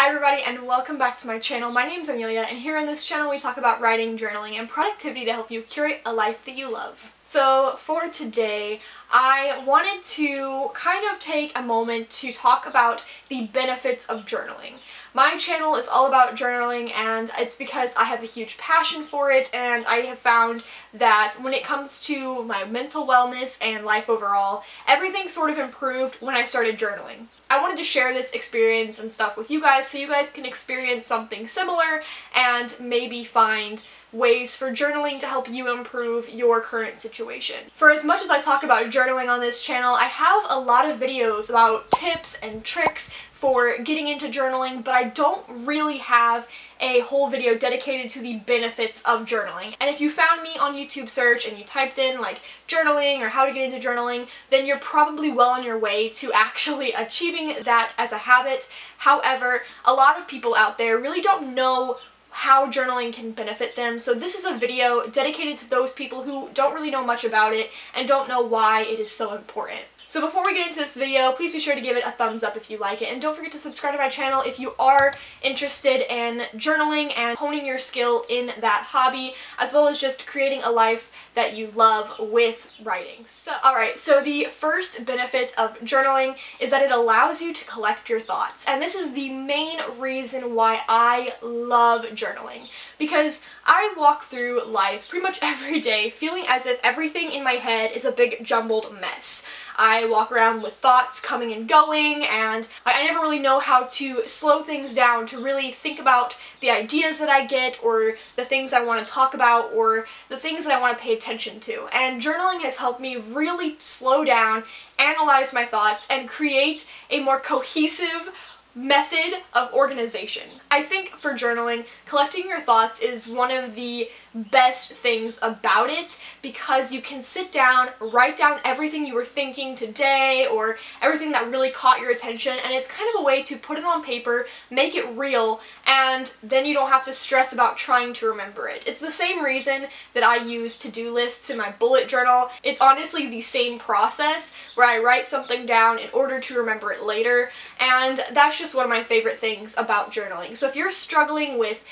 Hi everybody and welcome back to my channel. My name's Amelia and here on this channel we talk about writing, journaling, and productivity to help you curate a life that you love. So for today, I wanted to kind of take a moment to talk about the benefits of journaling. My channel is all about journaling and it's because I have a huge passion for it, and I have found that when it comes to my mental wellness and life overall, everything sort of improved when I started journaling. I wanted to share this experience and stuff with you guys so you guys can experience something similar and maybe find ways for journaling to help you improve your current situation. For as much as I talk about journaling on this channel, I have a lot of videos about tips and tricks for getting into journaling, but I don't really have a whole video dedicated to the benefits of journaling. And if you found me on YouTube search and you typed in like journaling or how to get into journaling, then you're probably well on your way to actually achieving that as a habit. However, a lot of people out there really don't know how journaling can benefit them, so this is a video dedicated to those people who don't really know much about it and don't know why it is so important. So before we get into this video, please be sure to give it a thumbs up if you like it, and don't forget to subscribe to my channel if you are interested in journaling and honing your skill in that hobby, as well as just creating a life that you love with writing. So, alright, so the first benefit of journaling is that it allows you to collect your thoughts, and this is the main reason why I love journaling, because I walk through life pretty much every day feeling as if everything in my head is a big jumbled mess. I walk around with thoughts coming and going, and I never really know how to slow things down to really think about the ideas that I get, or the things I want to talk about, or the things that I want to pay attention to. And journaling has helped me really slow down, analyze my thoughts, and create a more cohesive method of organization. I think for journaling, collecting your thoughts is one of the best things about it, because you can sit down, write down everything you were thinking today or everything that really caught your attention, and it's kind of a way to put it on paper, make it real, and then you don't have to stress about trying to remember it. It's the same reason that I use to-do lists in my bullet journal. It's honestly the same process where I write something down in order to remember it later, and that's just one of my favorite things about journaling. So if you're struggling with,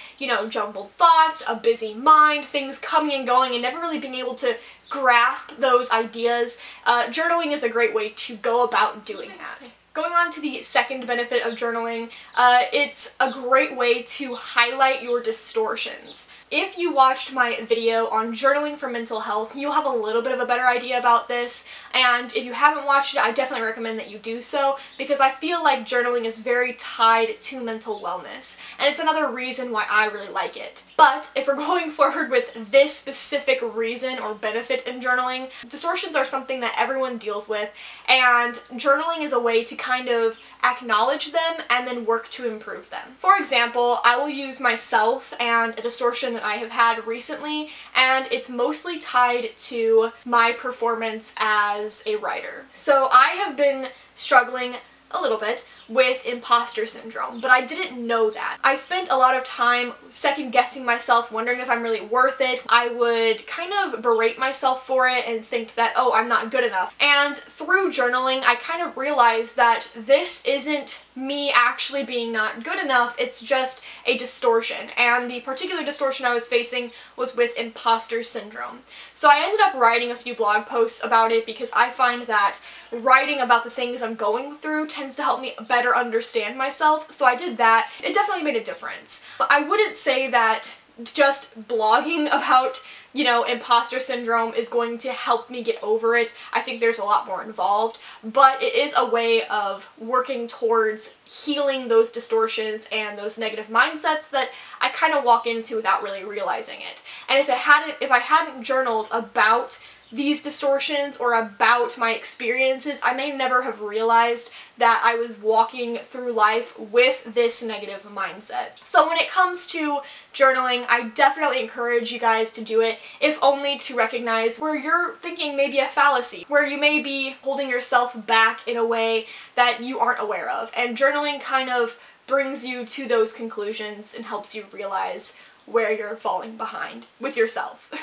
jumbled thoughts, a busy mind, things coming and going, and never really being able to grasp those ideas, journaling is a great way to go about doing that. Going on to the second benefit of journaling, it's a great way to highlight your distortions. If you watched my video on journaling for mental health, you'll have a little bit of a better idea about this, and if you haven't watched it, I definitely recommend that you do so, because I feel like journaling is very tied to mental wellness, and it's another reason why I really like it. But if we're going forward with this specific reason or benefit in journaling, distortions are something that everyone deals with, and journaling is a way to kind of acknowledge them and then work to improve them. For example, I will use myself and a distortion that I have had recently, and it's mostly tied to my performance as a writer. So I have been struggling a little bit with imposter syndrome, but I didn't know that. I spent a lot of time second-guessing myself, wondering if I'm really worth it. I would kind of berate myself for it and think that, oh, I'm not good enough. And through journaling, I kind of realized that this isn't me actually being not good enough, it's just a distortion. And the particular distortion I was facing was with imposter syndrome. So I ended up writing a few blog posts about it, because I find that writing about the things I'm going through tends to help me better understand myself, so I did that. It definitely made a difference. But I wouldn't say that just blogging about, imposter syndrome is going to help me get over it. I think there's a lot more involved, but it is a way of working towards healing those distortions and those negative mindsets that I kind of walk into without really realizing it. And if I hadn't journaled about these distortions or about my experiences, I may never have realized that I was walking through life with this negative mindset. So when it comes to journaling, I definitely encourage you guys to do it, if only to recognize where you're thinking maybe a fallacy, where you may be holding yourself back in a way that you aren't aware of. And journaling kind of brings you to those conclusions and helps you realize where you're falling behind with yourself.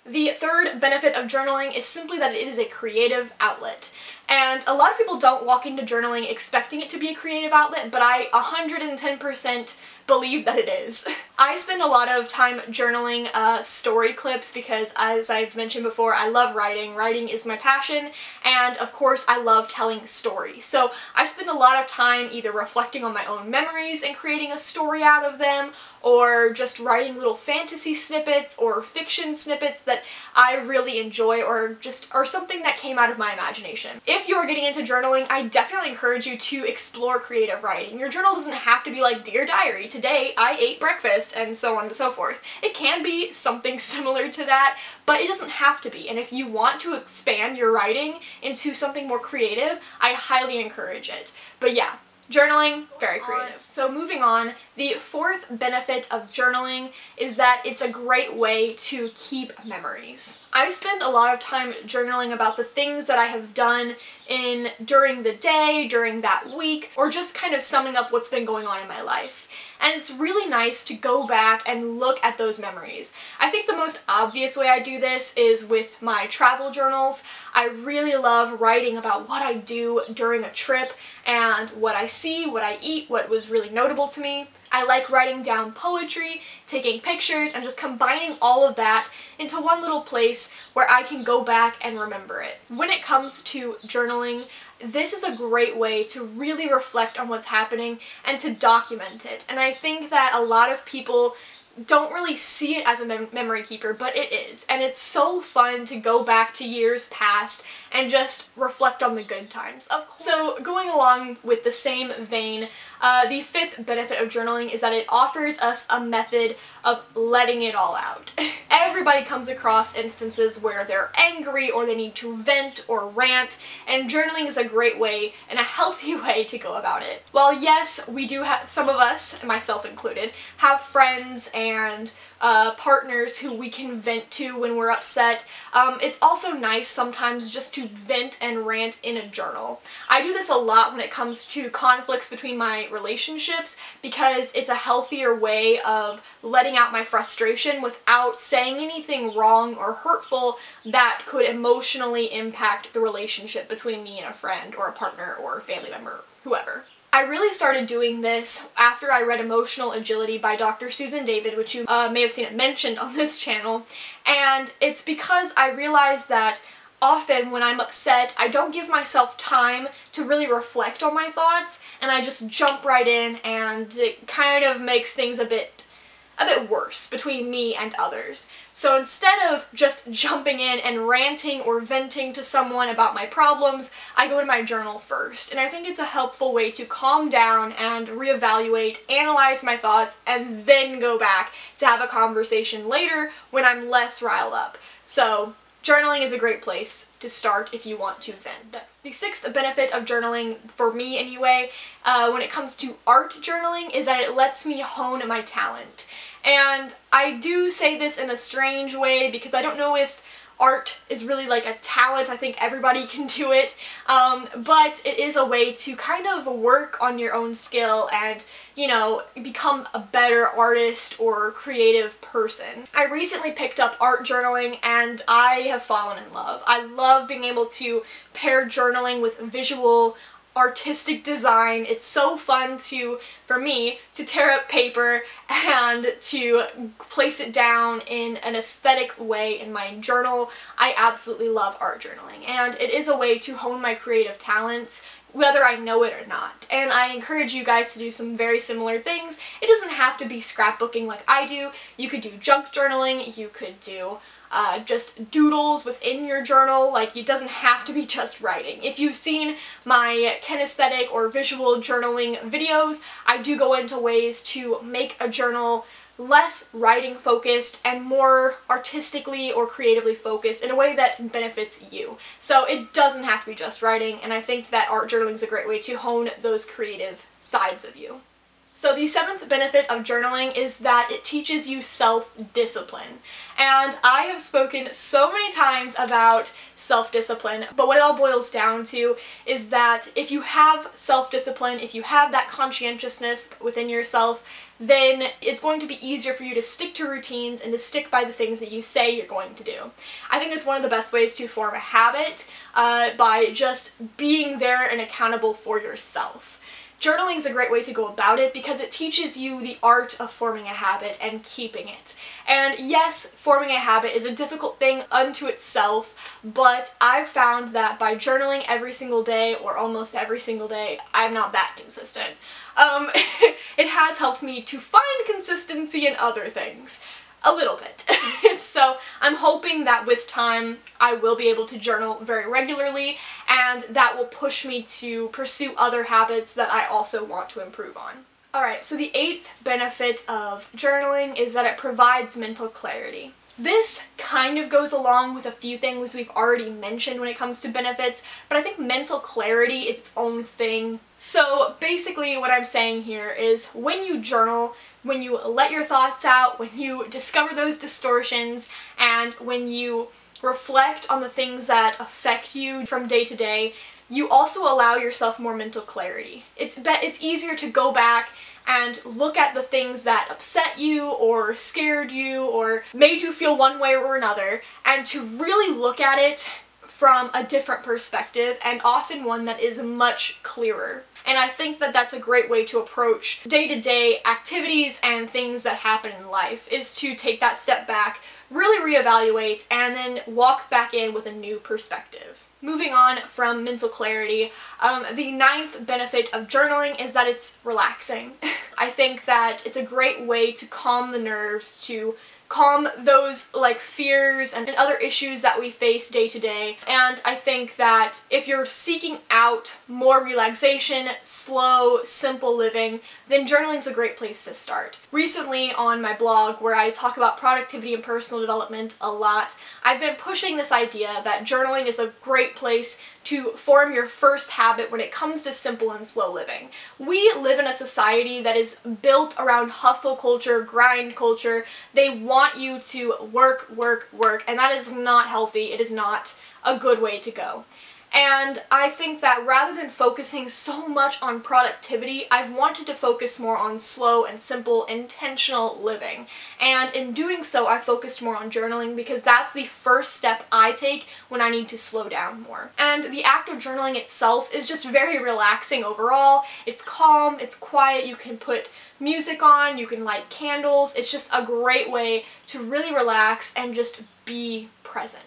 The third benefit of journaling is simply that it is a creative outlet. And a lot of people don't walk into journaling expecting it to be a creative outlet, but I 110% believe that it is. I spend a lot of time journaling story clips because, as I've mentioned before, I love writing. Writing is my passion, and of course I love telling stories. So I spend a lot of time either reflecting on my own memories and creating a story out of them, or just writing little fantasy snippets or fiction snippets that I really enjoy, or something that came out of my imagination. If you are getting into journaling, I definitely encourage you to explore creative writing. Your journal doesn't have to be like, "Dear Diary, today I ate breakfast," and so on and so forth. It can be something similar to that, but it doesn't have to be. And if you want to expand your writing into something more creative, I highly encourage it. But yeah, journaling, very creative. So moving on, the fourth benefit of journaling is that it's a great way to keep memories. I spend a lot of time journaling about the things that I have done during the day, during that week, or just kind of summing up what's been going on in my life. And it's really nice to go back and look at those memories. I think the most obvious way I do this is with my travel journals. I really love writing about what I do during a trip and what I see, what I eat, what was really notable to me. I like writing down poetry, taking pictures, and just combining all of that into one little place where I can go back and remember it. When it comes to journaling, this is a great way to really reflect on what's happening and to document it. And I think that a lot of people don't really see it as a memory keeper, but it is. And it's so fun to go back to years past and just reflect on the good times, of course. So going along with the same vein, the fifth benefit of journaling is that it offers us a method of letting it all out. Everybody comes across instances where they're angry or they need to vent or rant, and journaling is a great way and a healthy way to go about it. While yes, we do have, some of us, myself included, have friends and partners who we can vent to when we're upset, it's also nice sometimes just to vent and rant in a journal. I do this a lot when it comes to conflicts between my relationships because it's a healthier way of letting out my frustration without saying anything wrong or hurtful that could emotionally impact the relationship between me and a friend or a partner or a family member, whoever. I really started doing this after I read Emotional Agility by Dr. Susan David, which you may have seen it mentioned on this channel, and it's because I realized that often when I'm upset, I don't give myself time to really reflect on my thoughts, and I just jump right in, and it kind of makes things a bit worse between me and others. So instead of just jumping in and ranting or venting to someone about my problems, I go to my journal first. And I think it's a helpful way to calm down and reevaluate, analyze my thoughts, and then go back to have a conversation later when I'm less riled up. So journaling is a great place to start if you want to vent. The sixth benefit of journaling, for me anyway, when it comes to art journaling, is that it lets me hone my talent. And I do say this in a strange way because I don't know if art is really like a talent. I think everybody can do it, but it is a way to kind of work on your own skill and, you know, become a better artist or creative person. I recently picked up art journaling and I have fallen in love. I love being able to pair journaling with visual artistic design. It's so fun for me to tear up paper and to place it down in an aesthetic way in my journal. I absolutely love art journaling, and it is a way to hone my creative talents whether I know it or not. And I encourage you guys to do some very similar things. It doesn't have to be scrapbooking like I do. You could do junk journaling, you could do just doodles within your journal. Like, it doesn't have to be just writing. If you've seen my kinesthetic or visual journaling videos, I do go into ways to make a journal less writing focused and more artistically or creatively focused in a way that benefits you. So it doesn't have to be just writing, and I think that art journaling is a great way to hone those creative sides of you. So the seventh benefit of journaling is that it teaches you self-discipline. And I have spoken so many times about self-discipline, but what it all boils down to is that if you have self-discipline, if you have that conscientiousness within yourself, then it's going to be easier for you to stick to routines and to stick by the things that you say you're going to do. I think it's one of the best ways to form a habit by just being there and accountable for yourself. Journaling is a great way to go about it because it teaches you the art of forming a habit and keeping it. And yes, forming a habit is a difficult thing unto itself, but I've found that by journaling every single day, or almost every single day, I'm not that consistent. It has helped me to find consistency in other things. A little bit. So I'm hoping that with time I will be able to journal very regularly, and that will push me to pursue other habits that I also want to improve on. Alright, so the eighth benefit of journaling is that it provides mental clarity. This kind of goes along with a few things we've already mentioned when it comes to benefits, but I think mental clarity is its own thing. So basically what I'm saying here is when you journal, when you let your thoughts out, when you discover those distortions, and when you reflect on the things that affect you from day to day, you also allow yourself more mental clarity. It's easier to go back and look at the things that upset you or scared you or made you feel one way or another, and to really look at it from a different perspective, and often one that is much clearer. And I think that that's a great way to approach day-to-day activities and things that happen in life, is to take that step back, really reevaluate, and then walk back in with a new perspective. Moving on from mental clarity, the ninth benefit of journaling is that it's relaxing. I think that it's a great way to calm the nerves, to calm those like fears and other issues that we face day to day. And I think that if you're seeking out more relaxation, slow, simple living, then journaling is a great place to start. Recently on my blog, where I talk about productivity and personal development a lot, I've been pushing this idea that journaling is a great place to form your first habit when it comes to simple and slow living. We live in a society that is built around hustle culture, grind culture. They want you to work, work, work, and that is not healthy. It is not a good way to go. And I think that rather than focusing so much on productivity, I've wanted to focus more on slow and simple, intentional living. And in doing so, I focused more on journaling because that's the first step I take when I need to slow down more. And the act of journaling itself is just very relaxing overall. It's calm, it's quiet, you can put music on, you can light candles. It's just a great way to really relax and just be present.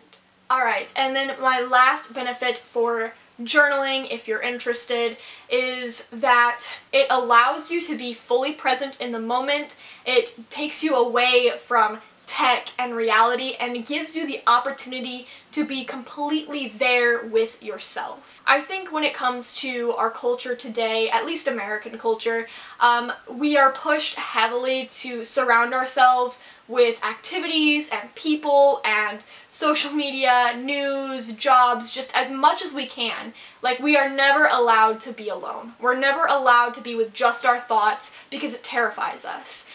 Alright, and then my last benefit for journaling, if you're interested, is that it allows you to be fully present in the moment. It takes you away from tech and reality and gives you the opportunity to be completely there with yourself. I think when it comes to our culture today, at least American culture, we are pushed heavily to surround ourselves with activities and people and social media, news, jobs, just as much as we can. Like, we are never allowed to be alone. We're never allowed to be with just our thoughts because it terrifies us.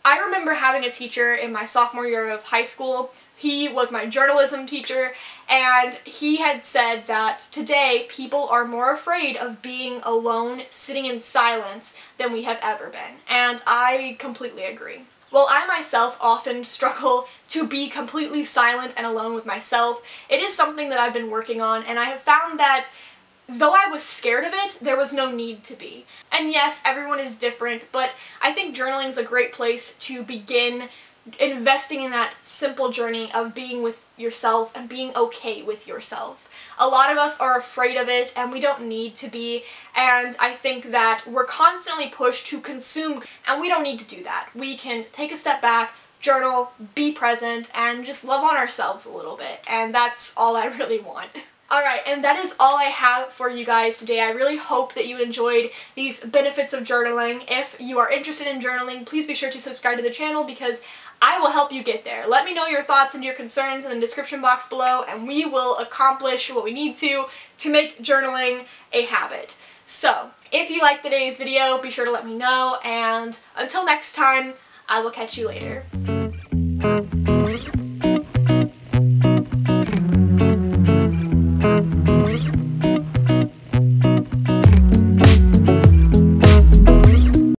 I remember having a teacher in my sophomore year of high school. He was my journalism teacher, and he had said that today people are more afraid of being alone, sitting in silence, than we have ever been. And I completely agree. While I myself often struggle to be completely silent and alone with myself, it is something that I've been working on, and I have found that though I was scared of it, there was no need to be. And yes, everyone is different, but I think journaling is a great place to begin investing in that simple journey of being with yourself and being okay with yourself. A lot of us are afraid of it, and we don't need to be, and I think that we're constantly pushed to consume, and we don't need to do that. We can take a step back, journal, be present, and just love on ourselves a little bit, and that's all I really want. Alright, and that is all I have for you guys today. I really hope that you enjoyed these benefits of journaling. If you are interested in journaling, please be sure to subscribe to the channel because I will help you get there. Let me know your thoughts and your concerns in the description box below, and we will accomplish what we need to make journaling a habit. So, if you liked today's video, be sure to let me know, and until next time, I will catch you later.